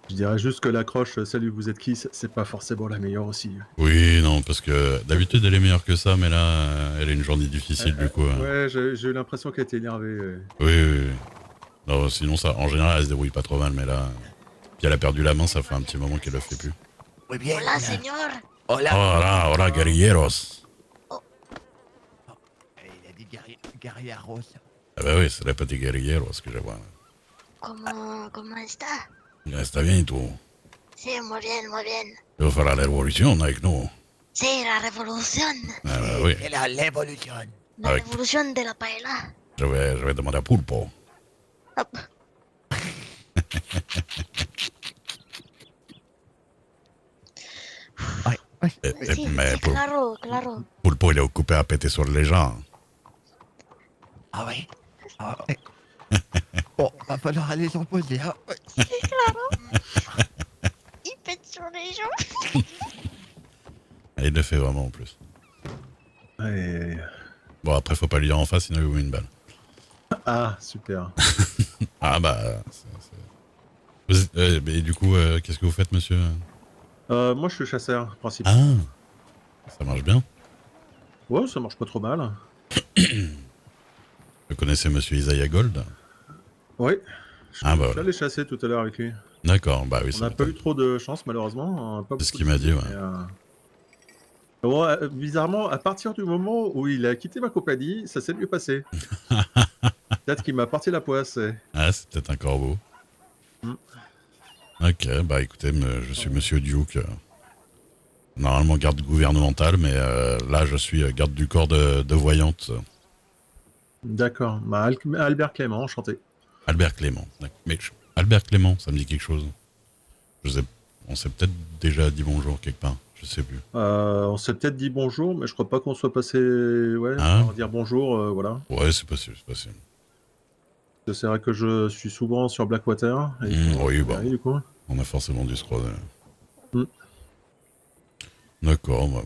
Je dirais juste que l'accroche Salut, vous êtes qui, c'est pas forcément la meilleure aussi. Oui, non, parce que d'habitude elle est meilleure que ça, mais là, elle a une journée difficile du coup. Ouais, j'ai eu l'impression qu'elle était énervée. Oui, oui, oui. Non, sinon, ça, en général, elle se débrouille pas trop mal, mais là. Puis elle a perdu la main, ça fait un petit moment qu'elle le fait plus. Muy bien. Hola, señor. Hola. Hola, hola, guerrilleros. Oh, Il a dit guerrieros. Ah bah oui, c'est la petite guerrilleros que je vois. ¿cómo está? Ya está bien, tú. Sí, muy bien, muy bien. Tu vas faire la révolution avec nous. Sí, la revolución. Ah bah oui, C'est la l'évolution. La Avec- revolución de la paella. je vais demander à Pulpo. Hop. Ouais. Sí, Mais sí, claro, claro. Pulpo, il est occupé à péter sur les gens. Ah ouais. Ah ouais. Bon, va falloir aller s'en poser. Hein. Ouais. Sí, claro. Il pète sur les gens. Et il le fait vraiment en plus. Ouais. Bon, après, faut pas lui dire en face, sinon il vous met une balle. Ah, super. Ah bah. Mais du coup, qu'est-ce que vous faites, monsieur? Moi, je suis chasseur, principal. Ah, ça marche bien. Ouais, ça marche pas trop mal. Vous connaissez monsieur Isaiah Gold? Oui. Ah bah Je suis voilà. allé chasser tout à l'heure avec lui. D'accord, bah oui, On ça n'a pas eu m'étonne. trop de chance, malheureusement. Pas C'est ce beaucoup qu'il de m'a dit, soucis, ouais. mais, ouais, bizarrement, à partir du moment où il a quitté ma compagnie, ça s'est mieux passé. Peut-être qu'il m'a parti la poisse. Ah, c'est peut-être un corbeau. Mm. Ok, bah écoutez, je suis monsieur Duke. Normalement garde gouvernementale, mais là je suis garde du corps de voyante. D'accord. Bah, Albert Clément, enchanté. Albert Clément. Mais Albert Clément, ça me dit quelque chose. Je sais, on s'est peut-être déjà dit bonjour quelque part. Je sais plus. On s'est peut-être dit bonjour, mais je crois pas qu'on soit passé Ah, par dire bonjour, voilà. ouais, c'est possible, c'est possible. C'est vrai que je suis souvent sur Blackwater. Et Oui, bah, du coup. on a forcément dû se croiser. Mm. D'accord, bah,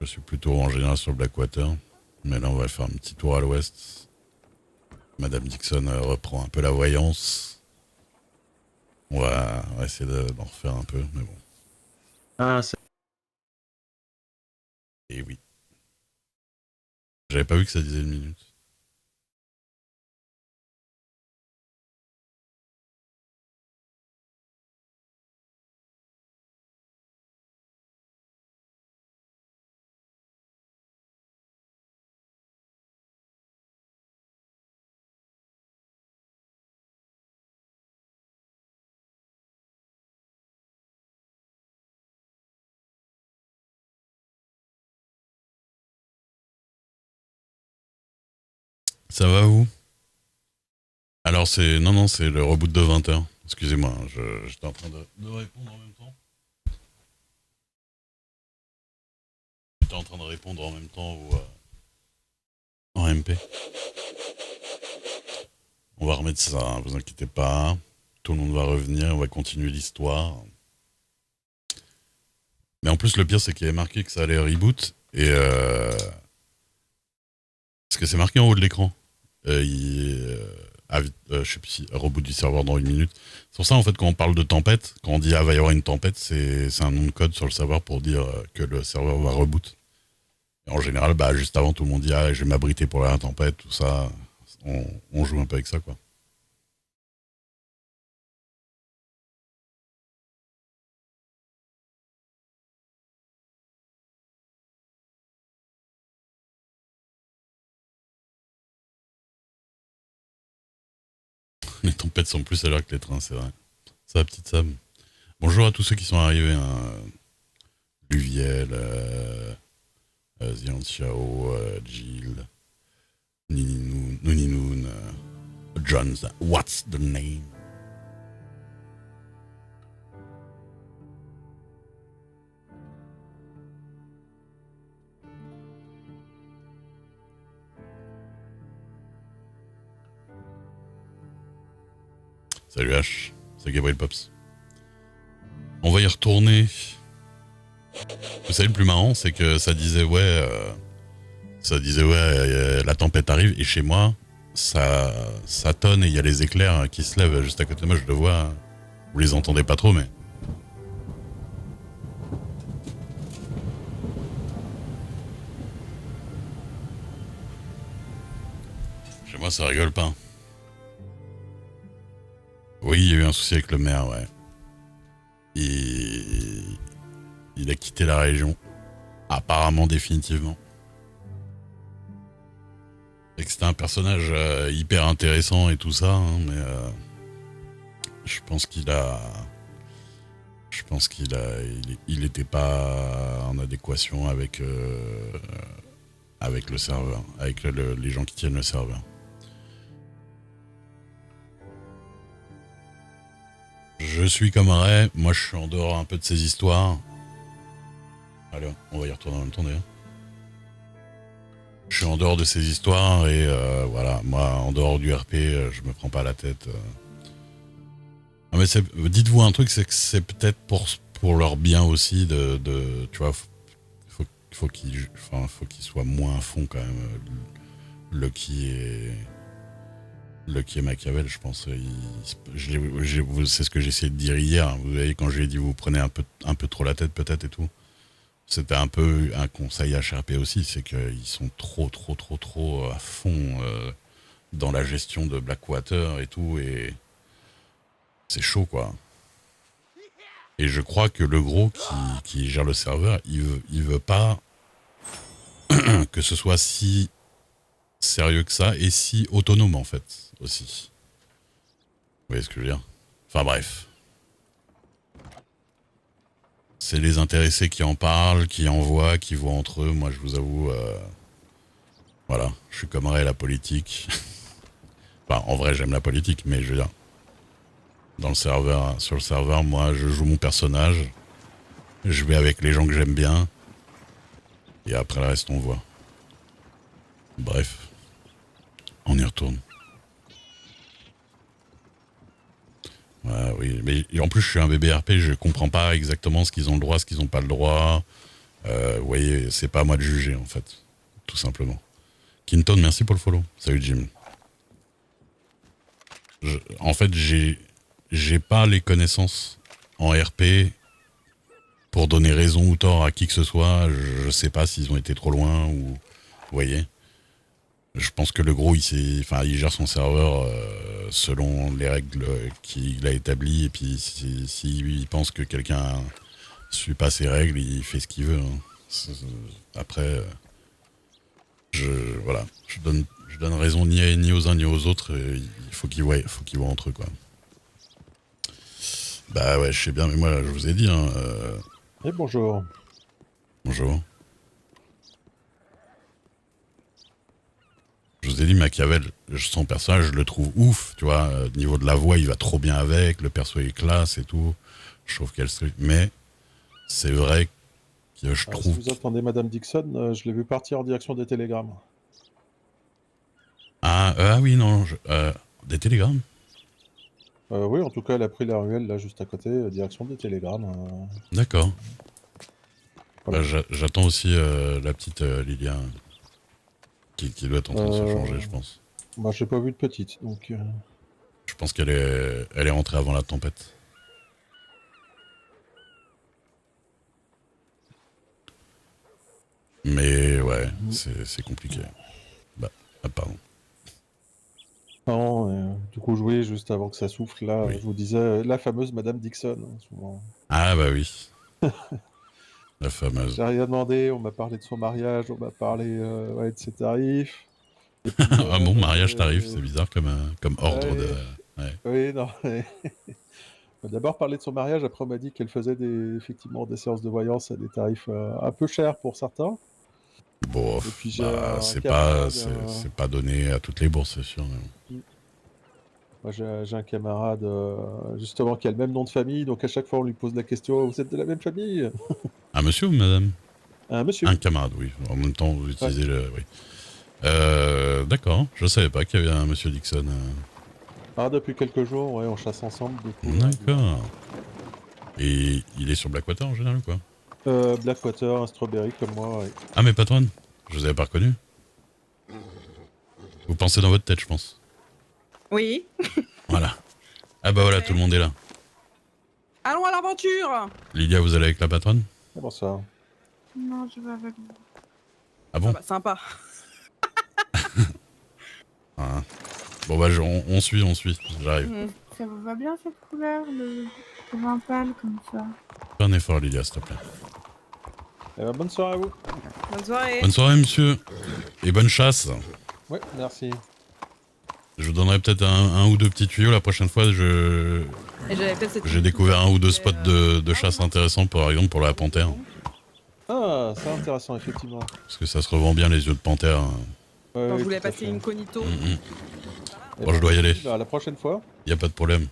je suis plutôt en général sur Blackwater. Mais là, on va faire un petit tour à l'ouest. Madame Dixon reprend un peu la voyance. On va essayer d'en refaire un peu, mais bon. Ah, c'est... Et oui. J'avais pas vu que ça disait 1 minute. Ça va, vous? Alors, c'est... Non, non, c'est le reboot de 20h. Excusez-moi, j'étais en train de répondre en même temps. J'étais en train de répondre en même temps en MP. On va remettre ça, hein, vous inquiétez pas. Tout le monde va revenir, on va continuer l'histoire. Mais en plus, le pire, c'est qu'il y avait marqué que ça allait reboot. Et parce que c'est marqué en haut de l'écran. Je sais plus si reboot du serveur dans 1 minute. C'est pour ça, en fait, quand on parle de tempête, quand on dit ah, va y avoir une tempête, c'est un nom de code sur le serveur pour dire que le serveur va reboot. Et en général, bah, juste avant, tout le monde dit ah, je vais m'abriter pour la tempête, tout ça. On joue un peu avec ça, quoi. Les tempêtes sont plus à l'heure que les trains, c'est vrai. Ça, petite Sam. Bonjour à tous ceux qui sont arrivés. Hein. Luviel, Zian Xiao, Jill, Nuninoun, John's. What's the name? Salut H, c'est Gabriel Pops. On va y retourner. Vous savez, le plus marrant, c'est que ça disait ouais, la tempête arrive, et chez moi, ça tonne et il y a les éclairs qui se lèvent juste à côté de moi, je le vois. Vous les entendez pas trop, mais... Chez moi, ça rigole pas. Oui, il y a eu un souci avec le maire, ouais. Il a quitté la région. Apparemment, définitivement. Et que c'était un personnage hyper intéressant et tout ça, hein, mais je pense qu'il il était pas en adéquation avec le serveur, avec les gens qui tiennent le serveur. Je suis comme Ray, moi je suis en dehors un peu de ces histoires. Allez, on va y retourner en même temps d'ailleurs. Je suis en dehors de ces histoires et voilà, moi en dehors du RP, je me prends pas la tête. Non, mais dites-vous un truc, c'est que c'est peut-être pour leur bien aussi tu vois, faut qu'ils soient moins à fond quand même. Lucky et Machiavel, je pense. C'est ce que j'ai essayé de dire hier. Vous voyez, quand je lui ai dit vous prenez un peu trop la tête peut-être et tout. C'était un peu un conseil HRP aussi, c'est qu'ils sont trop à fond dans la gestion de Blackwater et tout, et c'est chaud quoi. Et je crois que le gros qui gère le serveur, il veut pas que ce soit si sérieux que ça et si autonome en fait aussi. Vous voyez ce que je veux dire? Enfin bref. C'est les intéressés qui en parlent, qui envoient, qui voient entre eux. Moi, je vous avoue, voilà, je suis comme Ray, la politique. Enfin, en vrai, j'aime la politique, mais je veux dire, sur le serveur, moi, je joue mon personnage, je vais avec les gens que j'aime bien, et après le reste, on voit. Bref, on y retourne. Oui, mais en plus je suis un bébé RP, je comprends pas exactement ce qu'ils ont le droit, ce qu'ils ont pas le droit. Vous voyez, c'est pas à moi de juger en fait, tout simplement. Kinton, merci pour le follow. Salut Jim. En fait, j'ai pas les connaissances en RP pour donner raison ou tort à qui que ce soit. Je sais pas s'ils ont été trop loin ou, vous voyez. Je pense que le gros, il gère son serveur selon les règles qu'il a établies. Et puis, s'il pense que quelqu'un ne suit pas ses règles, il fait ce qu'il veut. Hein. Après, je donne raison ni aux uns ni aux autres. Il faut qu'ils voient entre eux, quoi. Bah ouais, je sais bien, mais moi, je vous ai dit. Hein, Et bonjour. Bonjour. Je vous ai dit, Machiavel, son personnage, je le trouve ouf, tu vois. Niveau de la voix, il va trop bien avec, le perso est classe et tout. Je trouve qu'elle se... Mais c'est vrai que je trouve... Si vous entendez Madame Dixon, je l'ai vu partir en direction des télégrammes. Ah oui, non, des télégrammes. Oui, en tout cas, elle a pris la ruelle, là, juste à côté, direction des télégrammes. D'accord. Voilà. Bah, j'attends aussi la petite Lilia, qui doit être en train de se changer, je pense. Bah, j'ai pas vu de petite, donc... Je pense qu'elle est rentrée avant la tempête. Mais ouais, c'est compliqué. Bah, pardon. Non, du coup, oui, juste avant que ça souffle, là, Oui. je vous disais, la fameuse Madame Dixon, souvent. Ah bah oui. La fameuse. J'ai rien demandé, on m'a parlé de son mariage, on m'a parlé de ses tarifs. Et puis, Ah bon, mariage tarif, c'est bizarre comme ordre de... Ouais. Oui, non, mais... On m'a d'abord parlé de son mariage, après on m'a dit qu'elle faisait effectivement des séances de voyance à des tarifs un peu chers pour certains. Bon, Et puis j'ai bah, un c'est camarade, pas donné à toutes les bourses, c'est sûr. moi j'ai un camarade justement qui a le même nom de famille, donc à chaque fois on lui pose la question, vous êtes de la même famille? Un monsieur ou madame? Un monsieur. Un camarade, oui. En même temps, vous utilisez le... Oui. D'accord, je savais pas qu'il y avait un monsieur Dixon. Ah, depuis quelques jours, ouais, on chasse ensemble. Du coup, D'accord. Et il est sur Blackwater en général ou quoi? Blackwater, un Strawberry comme moi, ouais. Ah mais patron, je vous avais pas reconnu. Vous pensez dans votre tête, je pense. Oui. Voilà. Ah bah voilà, Ouais. tout le monde est là. Allons à l'aventure. Lydia, vous allez avec la patronne? Bonsoir. Non, je vais avec vous. Ah bon? Ah bah, sympa. Ah. Bon bah on suit, j'arrive. Mhm. Ça vous va bien cette couleur, le vin pâle comme ça? Fais un effort, Lydia, s'il te plaît. Eh ben, bonne soirée à vous. Bonne soirée. Bonne soirée, monsieur. Et bonne chasse. Ouais, merci. Je vous donnerai peut-être un ou deux petits tuyaux la prochaine fois. Et j'avais peut-être cette J'ai découvert un ou deux spots de chasse intéressants, par exemple, pour la panthère. Ah, c'est intéressant, effectivement. Parce que ça se revend bien, les yeux de panthère. Ouais, Quand ouais, je voulais tout à passer fait. incognito. Eh Bon, je dois y aller. bah, à la prochaine fois. Y a pas de problème.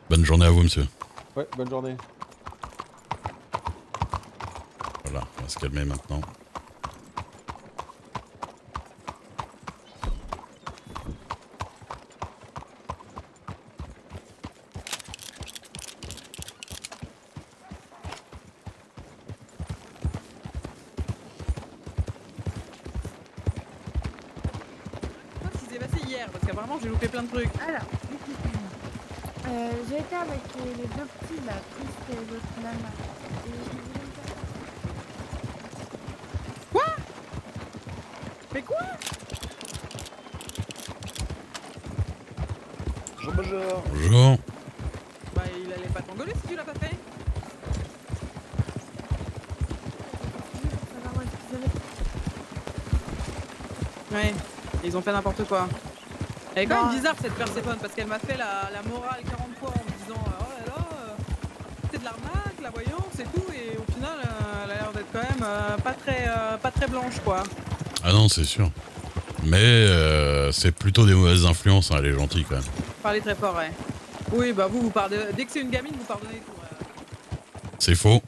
Bonne journée à vous, monsieur. Ouais, bonne journée. Voilà, on va se calmer maintenant. Qu'est-ce qui s'est passé hier? Parce qu'apparemment j'ai loupé plein de trucs. Alors, j'ai été avec les deux petits, là, Triste et l'autre nana. Et je voulais me faire- Mais quoi? Bonjour. Bah il allait pas t'engueuler si tu l'as pas fait. pour savoir où est-ce qu'ils allaient. Ouais, ils ont fait n'importe quoi. Elle est quand Bah, même bizarre cette Perséphone parce qu'elle m'a fait la morale 40 fois en me disant oh là là, c'est de l'arnaque, la voyance et tout, et au final elle a l'air d'être quand même pas très blanche quoi. Ah non, c'est sûr. Mais c'est plutôt des mauvaises influences, hein, elle est gentille quand même. Parlez très fort, ouais. Oui, bah vous pardonnez. Dès que c'est une gamine, vous pardonnez tout. Ouais. C'est faux.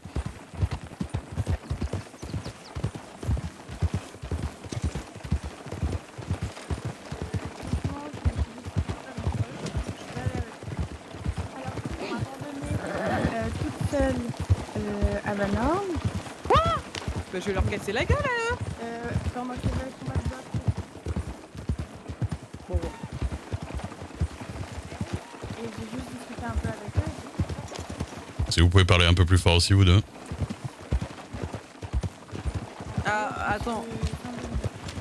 Franchement, je me suis dit que c'était pas grand-chose. Je vais aller avec eux. Alors, on m'a abandonnée toute seule à Valorne Bah, je vais leur casser la gueule. pendant qu'il y avait le combat de boxe. Bon. Et j'ai juste discuté un peu avec eux. Si vous pouvez parler un peu plus fort aussi, vous deux. Ah, attends.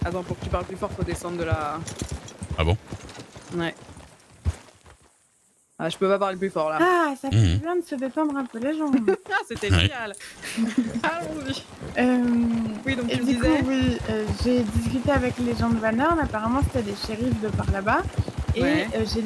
Attends, pour que tu parles plus fort, faut descendre de la. Ah bon? Ouais. Ah, je peux pas parler plus fort là. Ah, ça fait Mhm. du bien de se détendre un peu les jambes. Ah, c'était Ouais. génial. Allons-y. Oui, donc Et tu me du disais. coup, oui, j'ai discuté avec les gens de Van Horn. Apparemment, c'était des shérifs de par là-bas. Et Ouais. j'ai